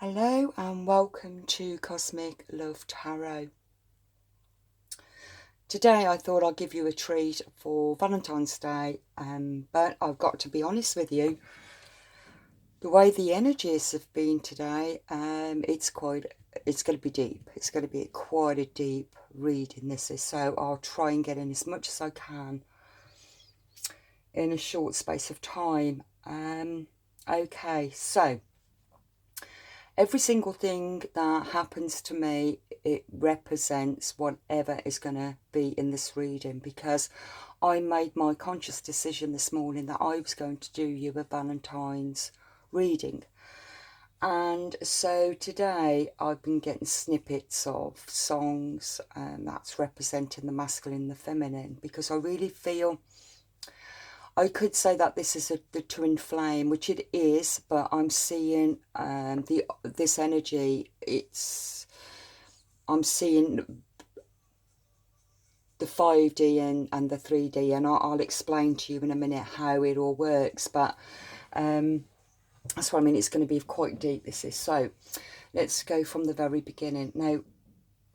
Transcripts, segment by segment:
Hello and welcome to Cosmic Love Tarot. Today I thought I'd give you a treat for Valentine's Day, but I've got to be honest with you, the way the energies have been today, it's going to be deep. It's going to be quite a deep reading, this is, so I'll try and get in as much as I can in a short space of time. Okay, so every single thing that happens to me, it represents whatever is going to be in this reading, because I made my conscious decision this morning that I was going to do you a Valentine's reading. And so today I've been getting snippets of songs that's representing the masculine and the feminine, because I really feel I could say that this is the twin flame, which it is, but I'm seeing this energy. I'm seeing the 5D and the 3D, and I'll explain to you in a minute how it all works. But that's what I mean. It's going to be quite deep, this is. So let's go from the very beginning. Now,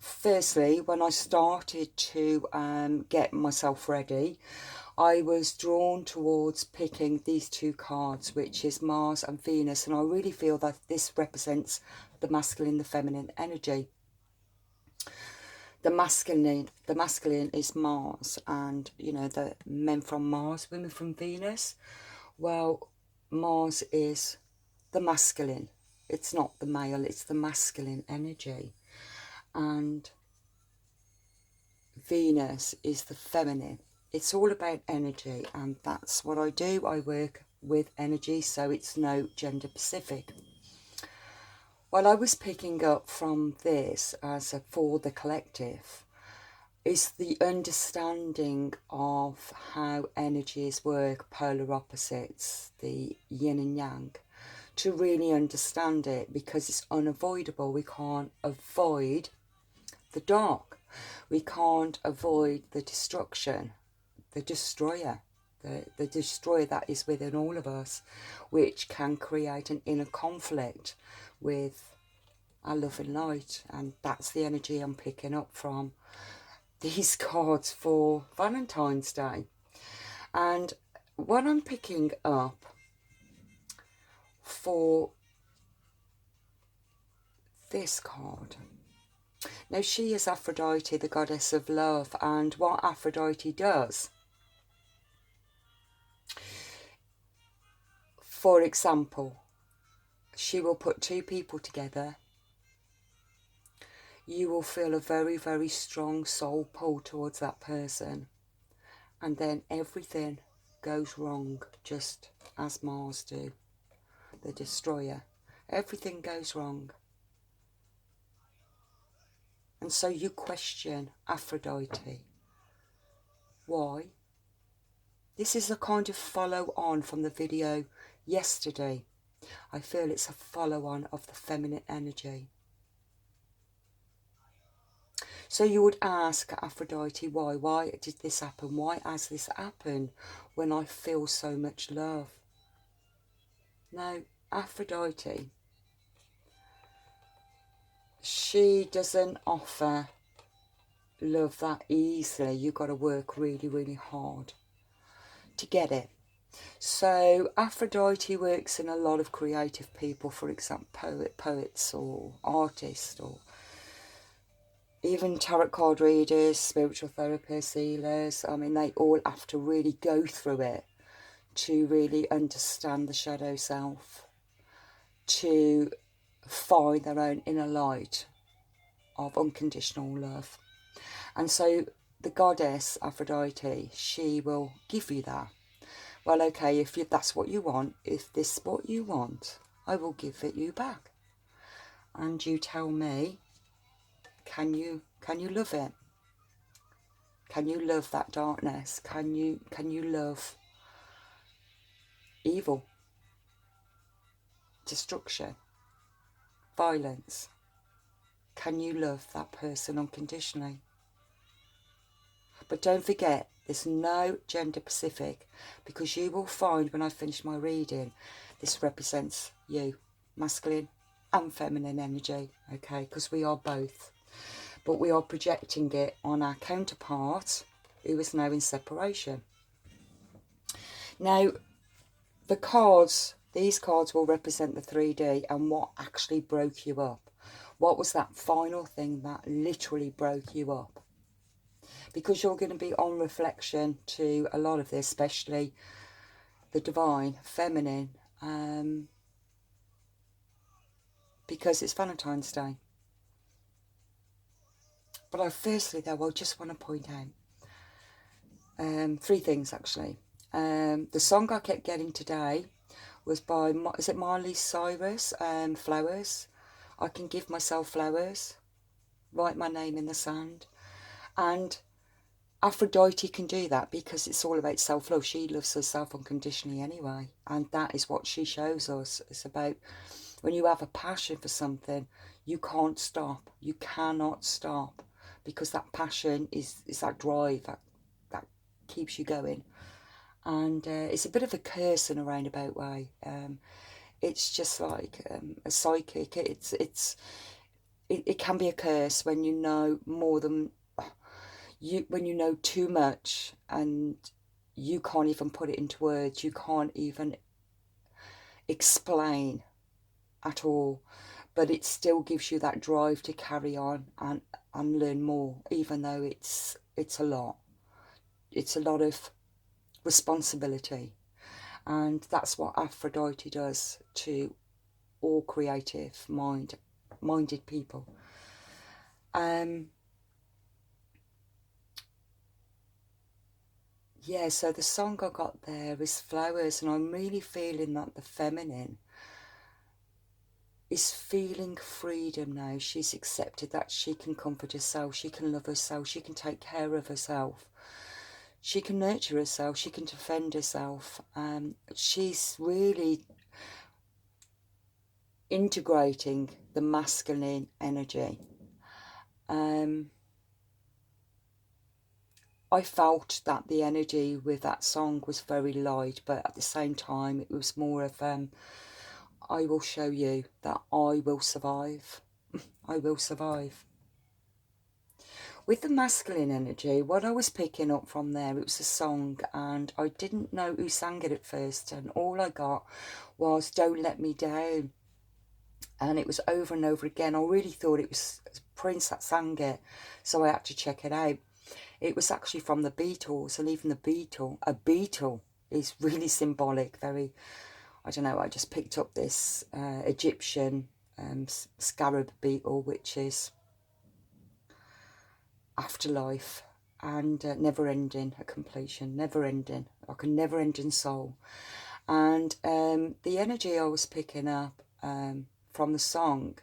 firstly, when I started to get myself ready, I was drawn towards picking these two cards, which is Mars and Venus, and I really feel that this represents the masculine, the feminine energy. The masculine is Mars, and you know, the men from Mars, women from Venus. Well, Mars is the masculine. It's not the male, it's the masculine energy. And Venus is the feminine. It's all about energy, and that's what I do. I work with energy, so it's no gender specific. What I was picking up from this as for the collective is the understanding of how energies work, polar opposites, the yin and yang, to really understand it, because it's unavoidable. We can't avoid the dark. We can't avoid the destruction, the destroyer, the destroyer that is within all of us, which can create an inner conflict with our love and light. And that's the energy I'm picking up from these cards for Valentine's Day. And what I'm picking up for this card, now she is Aphrodite, the goddess of love, and what Aphrodite does, for example, she will put two people together. You will feel a very, very strong soul pull towards that person. And then everything goes wrong, just as Mars do, the destroyer. Everything goes wrong. And so you question Aphrodite. Why? This is a kind of follow-on from the video yesterday. I feel it's a follow-on of the feminine energy. So you would ask Aphrodite, why? Why did this happen? Why has this happened when I feel so much love? Now, Aphrodite, she doesn't offer love that easily. You've got to work really, really hard to get it. So Aphrodite works in a lot of creative people, for example, poets or artists, or even tarot card readers, spiritual therapists, healers. I mean, they all have to really go through it to really understand the shadow self, to find their own inner light of unconditional love. And so the goddess Aphrodite, she will give you that. Well, okay, if that's what you want, if this is what you want, I will give it you back. And you tell me, can you love it? Can you love that darkness? Can you love evil, destruction, violence? Can you love that person unconditionally? But don't forget, there's no gender specific, because you will find when I finish my reading, this represents you, masculine, and feminine energy, okay, because we are both. But we are projecting it on our counterpart who is now in separation. Now, these cards will represent the 3D and what actually broke you up. What was that final thing that literally broke you up? Because you're going to be on reflection to a lot of this, especially the divine, feminine, because it's Valentine's Day. But firstly, though, I just want to point out three things, actually. The song I kept getting today was by, is it Miley Cyrus, Flowers? I can give myself flowers, write my name in the sand. And Aphrodite can do that because it's all about self-love. She loves herself unconditionally anyway. And that is what she shows us. It's about when you have a passion for something, you can't stop. You cannot stop. Because that passion is that drive that keeps you going. And it's a bit of a curse in a roundabout way. It's just like a psychic. It can be a curse when you know more than when you know too much and you can't even put it into words. You can't even explain at all, but it still gives you that drive to carry on and learn more, even though it's a lot. It's a lot of responsibility, and that's what Aphrodite does to all creative minded people. Yeah, so the song I got there is Flowers, and I'm really feeling that the feminine is feeling freedom now. She's accepted that she can comfort herself, she can love herself, she can take care of herself, she can nurture herself, she can defend herself. She's really integrating the masculine energy. I felt that the energy with that song was very light, but at the same time it was more of I will show you that I will survive. I will survive. With the masculine energy, what I was picking up from there, it was a song, and I didn't know who sang it at first, and all I got was Don't Let Me Down. And it was over and over again. I really thought it was Prince that sang it, so I had to check it out. It was actually from the Beatles, and even a beetle is really symbolic, very, I don't know, I just picked up this Egyptian scarab beetle, which is afterlife and never ending, a completion, never ending, like a never ending soul. And the energy I was picking up from the song,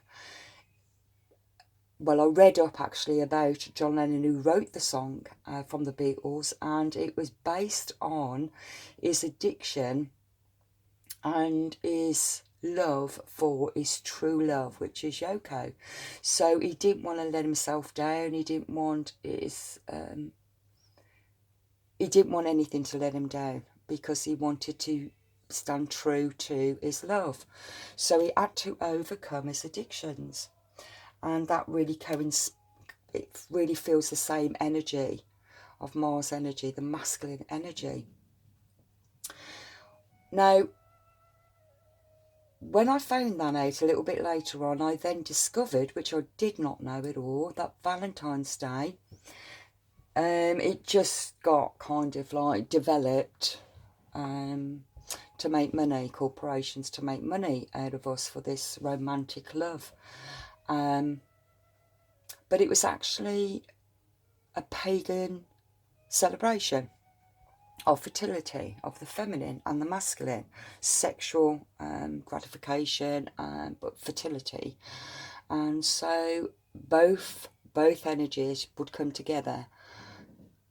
well, I read up actually about John Lennon, who wrote the song from the Beatles, and it was based on his addiction and his love for his true love, which is Yoko. So he didn't want to let himself down. He didn't want anything to let him down, because he wanted to stand true to his love. So he had to overcome his addictions, and that really it really feels the same energy of Mars energy, the masculine energy. Now, when I found that out a little bit later on, I then discovered, which I did not know at all, that Valentine's Day, it just got kind of like developed to make money, corporations to make money out of us for this romantic love. But it was actually a pagan celebration of fertility, of the feminine and the masculine, sexual gratification, but fertility. And so both energies would come together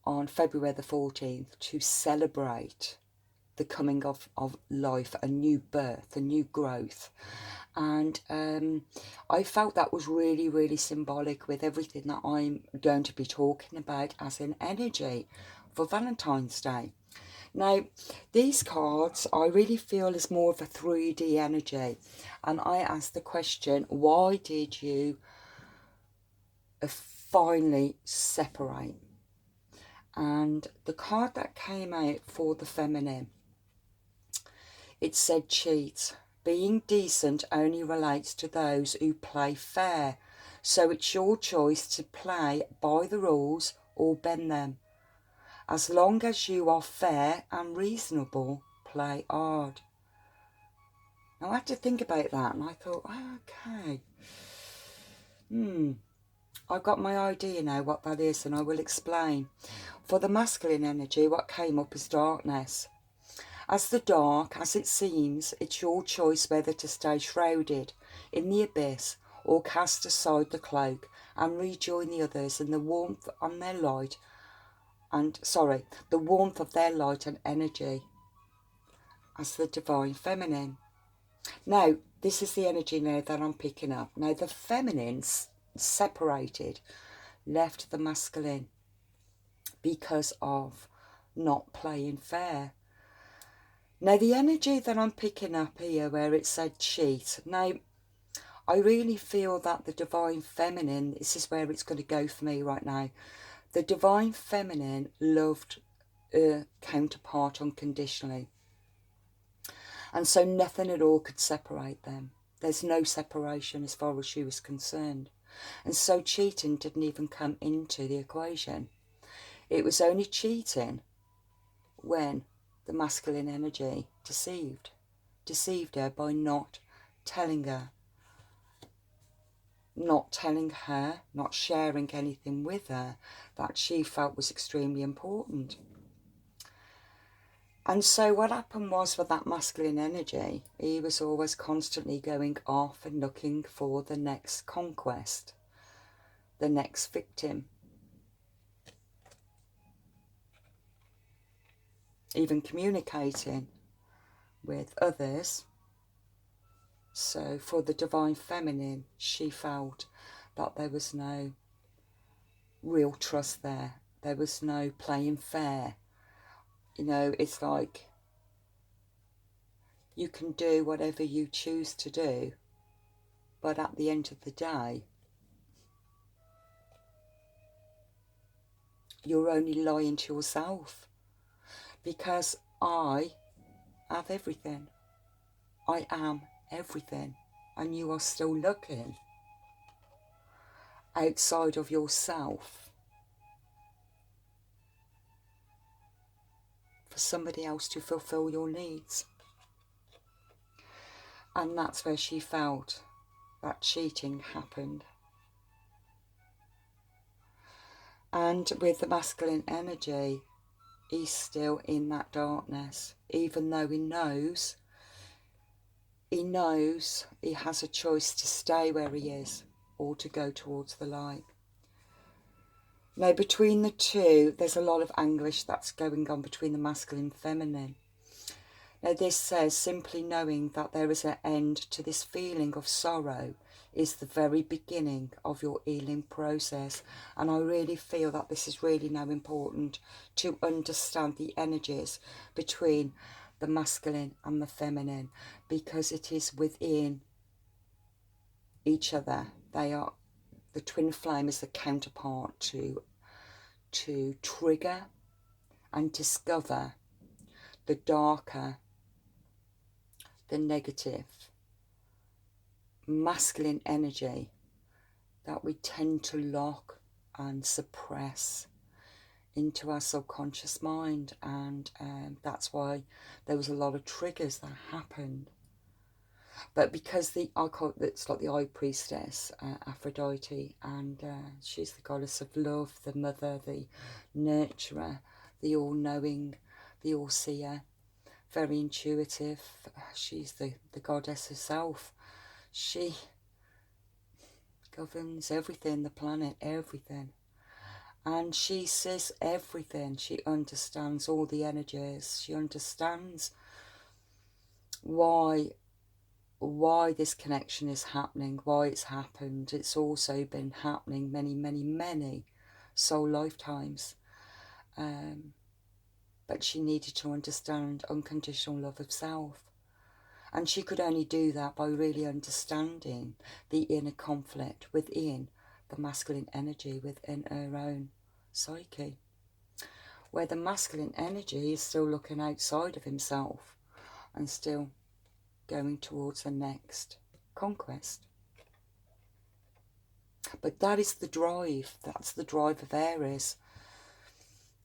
on February the 14th to celebrate the coming of life, a new birth, a new growth. And I felt that was really, really symbolic with everything that I'm going to be talking about as an energy for Valentine's Day. Now, these cards, I really feel is more of a 3D energy. And I asked the question, why did you finally separate? And the card that came out for the feminine, it said cheat. Being decent only relates to those who play fair. So it's your choice to play by the rules or bend them. As long as you are fair and reasonable, play hard. Now I had to think about that and I thought, oh, okay. I've got my idea now what that is and I will explain. For the masculine energy, what came up is darkness. As the dark, as it seems, it's your choice whether to stay shrouded in the abyss or cast aside the cloak and rejoin the others in the warmth on their light the warmth of their light and energy as the divine feminine. Now, this is the energy now that I'm picking up. Now, the feminine separated, left the masculine because of not playing fair. Now, the energy that I'm picking up here where it said cheat. Now, I really feel that the divine feminine, this is where it's going to go for me right now. The divine feminine loved her counterpart unconditionally. And so nothing at all could separate them. There's no separation as far as she was concerned. And so cheating didn't even come into the equation. It was only cheating when the masculine energy deceived her by not telling her, not sharing anything with her that she felt was extremely important. And so what happened was with that masculine energy, he was always constantly going off and looking for the next conquest, the next victim. Even communicating with others. So for the divine feminine, she felt that there was no real trust there. There was no playing fair. You know, it's like you can do whatever you choose to do, but at the end of the day, you're only lying to yourself. Because I have everything. I am everything. And you are still looking outside of yourself for somebody else to fulfill your needs. And that's where she felt that cheating happened. And with the masculine energy, he's still in that darkness, even though he knows he has a choice to stay where he is or to go towards the light. Now, between the two, there's a lot of anguish that's going on between the masculine and feminine. Now, this says simply knowing that there is an end to this feeling of sorrow is the very beginning of your healing process. And I really feel that this is really now important to understand the energies between the masculine and the feminine, because it is within each other. They are, the twin flame is the counterpart to trigger and discover the darker, the negative, masculine energy that we tend to lock and suppress into our subconscious mind. And that's why there was a lot of triggers that happened. But because it's like the high priestess, Aphrodite, and she's the goddess of love, the mother, the nurturer, the all-knowing, the all-seer, very intuitive. She's the goddess herself. She governs everything, the planet, everything. And she sees everything. She understands all the energies. She understands why this connection is happening, why it's happened. It's also been happening many, many, many soul lifetimes. But that she needed to understand unconditional love of self. And she could only do that by really understanding the inner conflict within the masculine energy within her own psyche, where the masculine energy is still looking outside of himself and still going towards the next conquest. But that is the drive. That's the drive of Aries.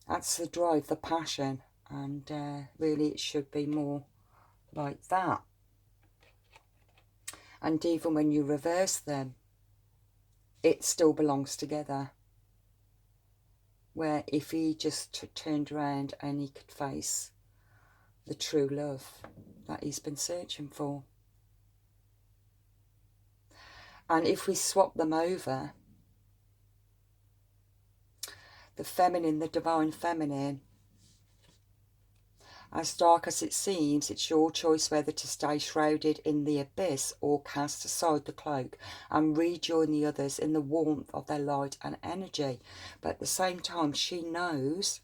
That's the drive, the passion. And really it should be more like that. And even when you reverse them, it still belongs together. Where if he just turned around and he could face the true love that he's been searching for. And if we swap them over, the feminine, the divine feminine, as dark as it seems, it's your choice whether to stay shrouded in the abyss or cast aside the cloak and rejoin the others in the warmth of their light and energy. But at the same time, she knows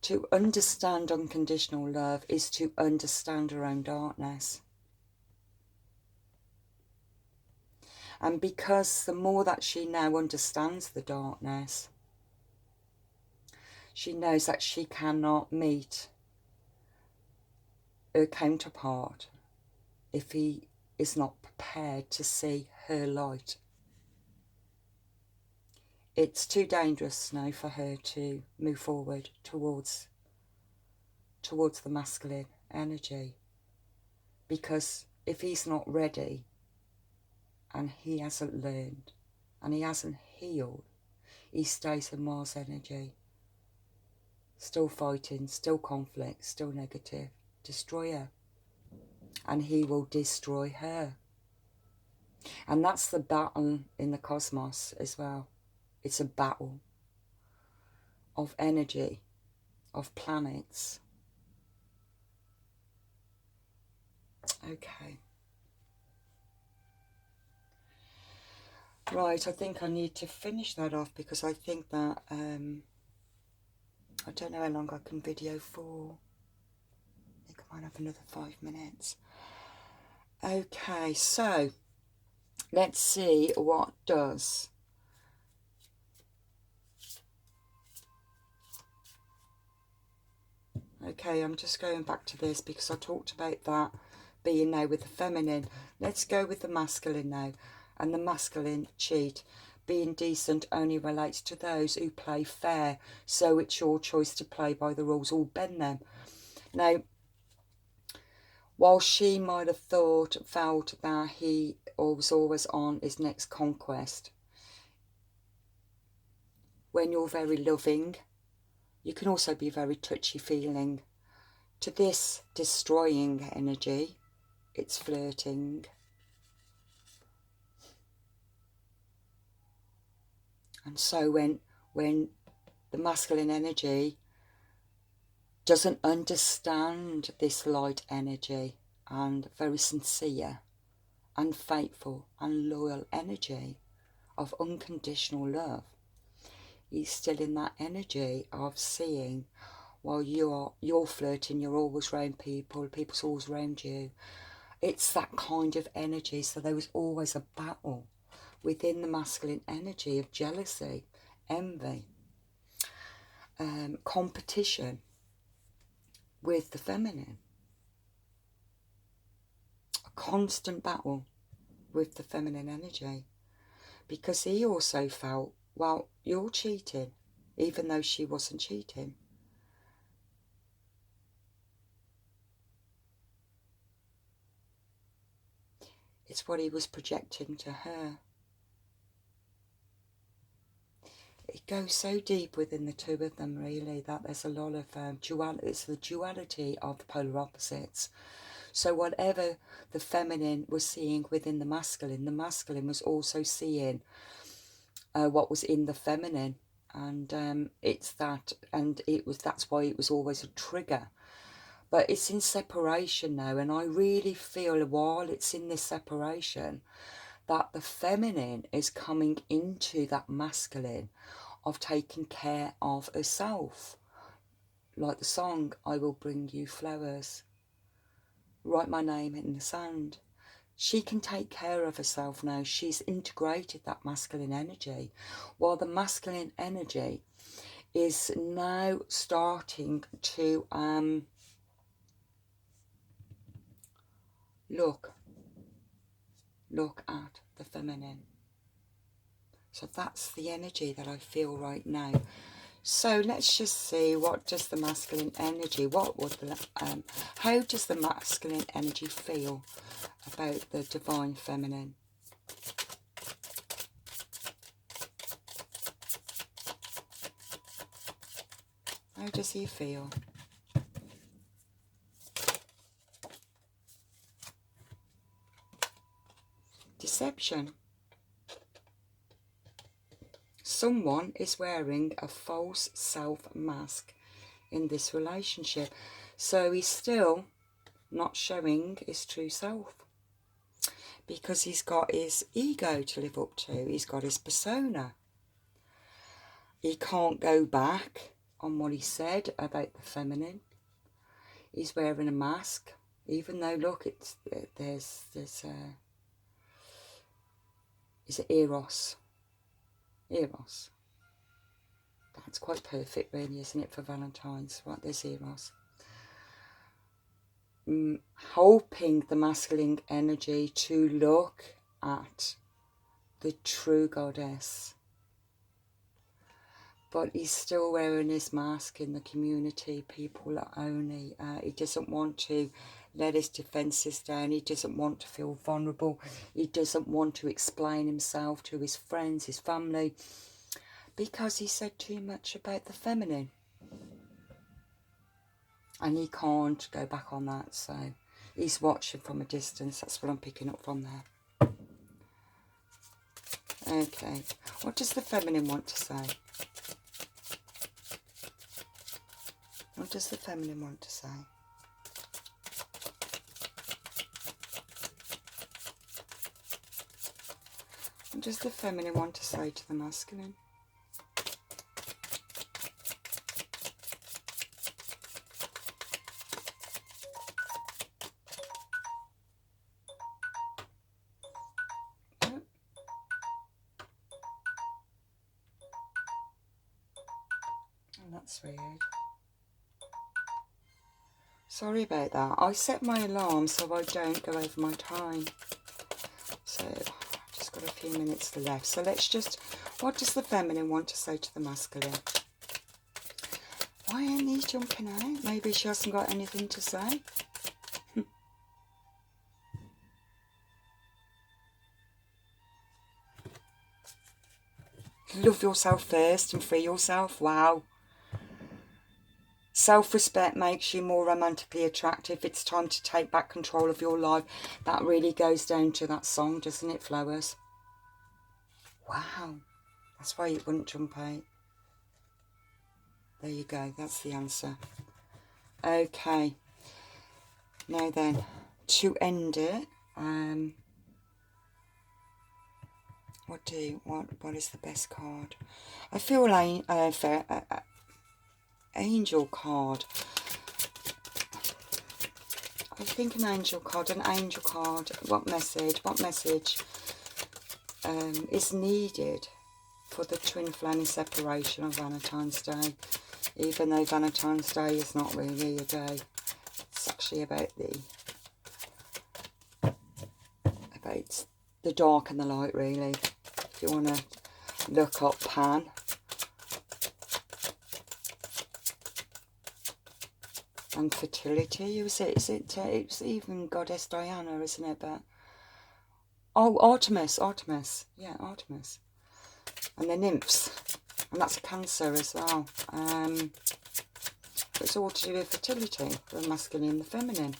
to understand unconditional love is to understand her own darkness. And because the more that she now understands the darkness, she knows that she cannot meet her counterpart if he is not prepared to see her light. It's too dangerous now for her to move forward towards the masculine energy, because if he's not ready and he hasn't learned and he hasn't healed, he stays in Mars energy. Still fighting, still conflict, still negative, destroyer. And he will destroy her. And that's the battle in the cosmos as well. It's a battle of energy, of planets. Okay. Right, I think I need to finish that off because I think that I don't know how long I can video for. I think I might have another 5 minutes. Okay, so let's see what does. Okay, I'm just going back to this because I talked about that being now with the feminine. Let's go with the masculine now. And the masculine cheat. Being decent only relates to those who play fair, so it's your choice to play by the rules or bend them. Now, while she might have felt that he was always on his next conquest, when you're very loving, you can also be very touchy-feeling. To this destroying energy, it's flirting. And so when the masculine energy doesn't understand this light energy and very sincere and faithful and loyal energy of unconditional love, he's still in that energy of seeing, while you're flirting, you're always around people, people's always around you. It's that kind of energy. So there was always a battle within the masculine energy of jealousy, envy, competition with the feminine. A constant battle with the feminine energy. Because he also felt, well, you're cheating, even though she wasn't cheating. It's what he was projecting to her. It goes so deep within the two of them, really, that there's a lot of duality. It's the duality of the polar opposites. So whatever the feminine was seeing within the masculine was also seeing what was in the feminine. And it's that, and that's why it was always a trigger. But it's in separation now, and I really feel while it's in this separation that the feminine is coming into that masculine of taking care of herself, like the song, I will bring you flowers. Write my name in the sand. She can take care of herself now. She's integrated that masculine energy, while the masculine energy is now starting to look at the feminine. So that's the energy that I feel right now. So let's just see, what does the masculine energy, how does the masculine energy feel about the divine feminine? How does he feel? Deception. Someone is wearing a false self mask in this relationship. So he's still not showing his true self, because he's got his ego to live up to. He's got his persona. He can't go back on what he said about the feminine. He's wearing a mask, even though, look, there's Eros. Eros. That's quite perfect, really, isn't it, for Valentine's? Right, there's Eros. Hoping the masculine energy to look at the true goddess. But he's still wearing his mask in the community. People are only, he doesn't want to let his defences down. He doesn't want to feel vulnerable. He doesn't want to explain himself to his friends, his family, because he said too much about the feminine. And he can't go back on that, so he's watching from a distance. That's what I'm picking up from there. Okay, what does the feminine want to say? What does the feminine want to say? What does the feminine want to say to the masculine? Oh, that's weird. Sorry about that. I set my alarm so I don't go over my time. So I've just got a few minutes left. So let's just, what does the feminine want to say to the masculine? Why ain't he jumping out? Maybe she hasn't got anything to say. Love yourself first and free yourself. Wow. Self-respect makes you more romantically attractive. It's time to take back control of your life. That really goes down to that song, doesn't it, Flowers? Wow. That's why you wouldn't jump out. There you go. That's the answer. Okay. Now then, to end it, what is the best card? I feel like angel card. I think an angel card. What message is needed for the twin flame separation on Valentine's Day? Even though Valentine's Day is not really a day, it's actually about the dark and the light, really. If you want to look up Pan. And fertility, it's even Goddess Diana, isn't it? But oh, Artemis, yeah, Artemis, and the nymphs, and that's a Cancer as well. It's all to do with fertility, the masculine and the feminine.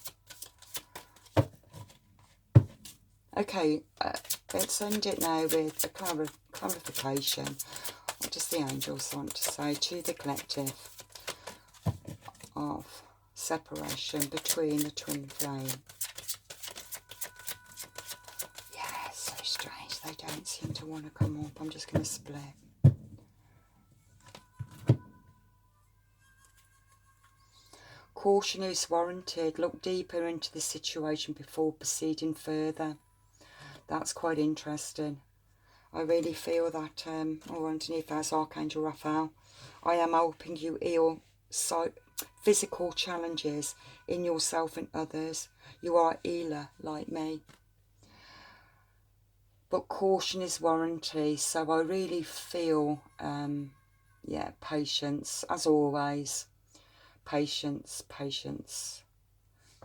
Okay, let's end it now with a clarification. What does the angels want to say to the collective of separation between the twin flame? Yeah, so strange. They don't seem to want to come up. I'm just going to split. caution is warranted. Look deeper into the situation before proceeding further. That's quite interesting. I really feel that, underneath that's Archangel Raphael. I am helping you heal physical challenges in yourself and others. You are a healer like me. But caution is warranted, so I really feel, yeah, patience, as always. Patience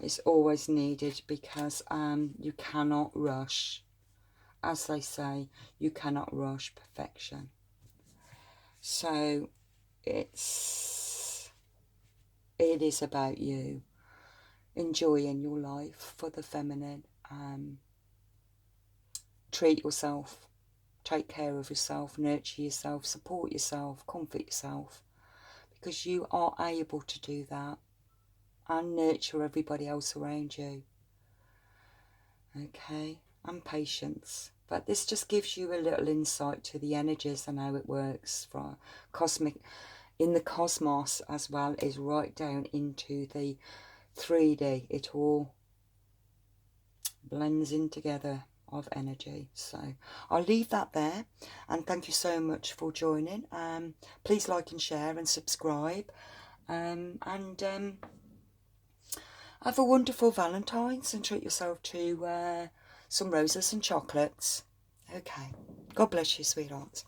is always needed, because you cannot rush. As they say, you cannot rush perfection. So it is about you enjoying your life for the feminine. Treat yourself, take care of yourself, nurture yourself, support yourself, comfort yourself, because you are able to do that, and nurture everybody else around you. Okay, and patience. But this just gives you a little insight to the energies and how it works from cosmic, in the cosmos, as well as right down into the 3D. It all blends in together of energy. So I'll leave that there, and thank you so much for joining. Please like and share and subscribe, and have a wonderful Valentine's, and treat yourself to some roses and chocolates. Okay, God bless you, sweetheart.